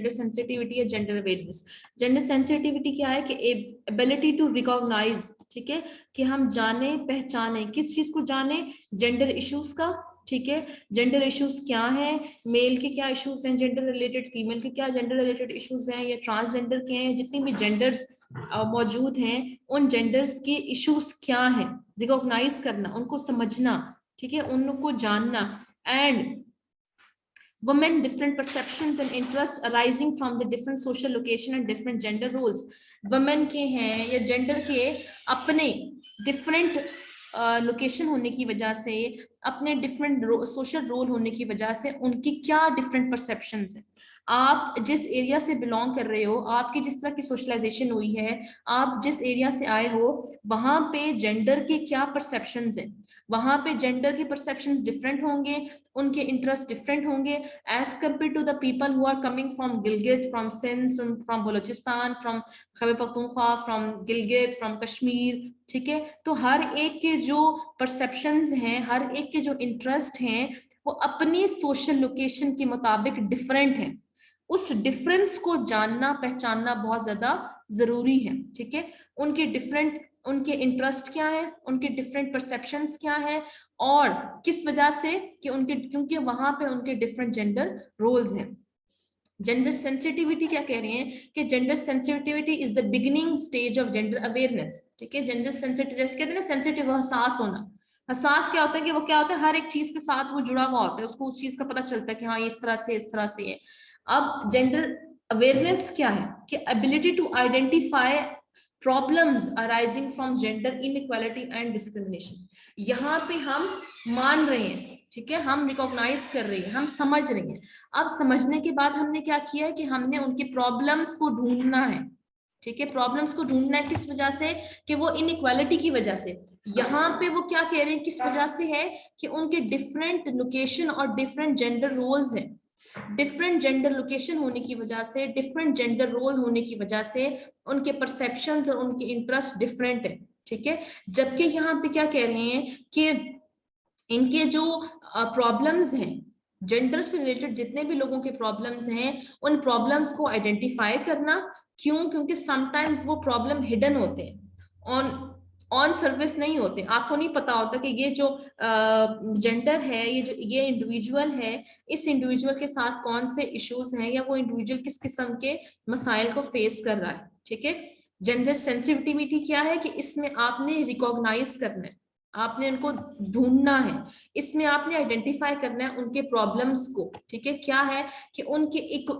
Gender sensitivity या gender awareness. Gender sensitivity क्या है कि एबिलिटी टू रिकॉग्नाइज, ठीक है, कि हम जाने पहचाने, किस चीज को जाने, जेंडर इश्यूज का, ठीक है, जेंडर इश्यूज क्या है, मेल के क्या इश्यूज हैं जेंडर रिलेटेड, फीमेल के क्या जेंडर रिलेटेड इश्यूज हैं, या ट्रांसजेंडर के हैं, जितनी भी जेंडर्स मौजूद हैं उन जेंडर्स के इश्यूज क्या हैं, रिकॉग्नाइज करना, उनको समझना, ठीक है, उनको जानना। And women different perceptions and interests arising from the different social location and different gender roles। women के हैं या gender के अपने different लोकेशन होने की वजह से, अपने डिफरेंट सोशल रोल होने की वजह से उनकी क्या डिफरेंट परसेप्शंस है। आप जिस एरिया से बिलोंग कर रहे हो, आपकी जिस तरह की सोशलाइजेशन हुई है, आप जिस एरिया से आए हो, वहां पे जेंडर के क्या परसेप्शंस हैं, वहां पे जेंडर के परसेप्शंस डिफरेंट होंगे, उनके इंटरेस्ट डिफरेंट होंगे as compare to the people who are coming from Gilgit, from Sindh, from Balochistan, from Khyber Pakhtunkhwa, from Gilgit, from Kashmir, ठीक है। तो हर एक के जो परसेप्शंस हैं, हर एक के जो इंटरेस्ट हैं, वो अपनी सोशल लोकेशन के मुताबिक डिफरेंट हैं। उस डिफरेंस को जानना पहचानना बहुत ज्यादा जरूरी है, ठीक है। उनके डिफरेंट, उनके इंटरेस्ट क्या है, उनके डिफरेंट परसेप्शंस क्या है, और किस वजह से, कि उनके, क्योंकि वहां पे उनके डिफरेंट जेंडर रोल्स हैं। जेंडर सेंसिटिविटी क्या कह रहे हैं कि gender sensitivity is the beginning stage of gender awareness, ठीक है। जेंडर सेंसिटिव जैसे कहते हैं ना, सेंसिटिव, हसास होना। हसास क्या होता है कि वो क्या होता है, हर एक चीज के साथ वो जुड़ा हुआ होता है, उसको उस चीज का पता चलता है कि हाँ ये इस तरह से है। अब जेंडर अवेयरनेस क्या है कि ability to identify problems arising from gender inequality and discrimination. यहाँ पे हम मान रहे हैं, ठीक है, हम रिकॉग्नाइज कर रहे हैं, हम समझ रहे हैं। अब समझने के बाद हमने क्या किया है कि हमने उनके प्रॉब्लम्स को ढूंढना है, ठीक है। प्रॉब्लम्स को ढूंढना है किस वजह से, कि वो इनइक्वालिटी की वजह से। यहाँ पे वो क्या कह रहे हैं, किस वजह से है, कि उनके डिफरेंट लोकेशन और डिफरेंट जेंडर रोल्स हैं। डिफरेंट जेंडर लोकेशन होने की वजह से, डिफरेंट जेंडर रोल होने की वजह से उनके परसेप्शंस और उनके इंटरेस्ट डिफरेंट है, ठीक है। जबकि यहाँ पे क्या कह रहे हैं कि इनके जो प्रॉब्लम्स हैं, जेंडर से रिलेटेड जितने भी लोगों के प्रॉब्लम्स हैं, उन प्रॉब्लम्स को आइडेंटिफाई करना। क्यों? क्योंकि समटाइम्स वो प्रॉब्लम हिडन होते हैं, ऑन सर्विस नहीं होते, आपको नहीं पता होता कि ये जो जेंडर है, ये इंडिविजुअल है, इस इंडिविजुअल के साथ कौन से इश्यूज हैं, या वो इंडिविजुअल किस किस्म के मसाइल को फेस कर रहा है, ठीक है। जेंडर सेंसिटिविटी क्या है कि इसमें आपने रिकॉग्नाइज करना है, आपने उनको ढूंढना है, इसमें आपने आइडेंटिफाई करना है उनके प्रॉब्लम्स को, ठीक है। क्या है कि उनके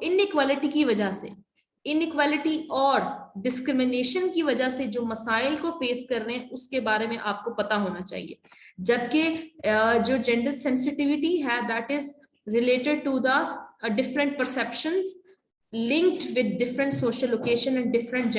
इनइक्वालिटी की वजह से, इनइक्वालिटी और डिस्क्रिमिनेशन की वजह से जो मसाइल को फेस कर रहे हैं, उसके बारे में आपको पता होना चाहिए। जबकि जो जेंडर सेंसिटिविटी है, that is related to the different perceptions linked with different social location and different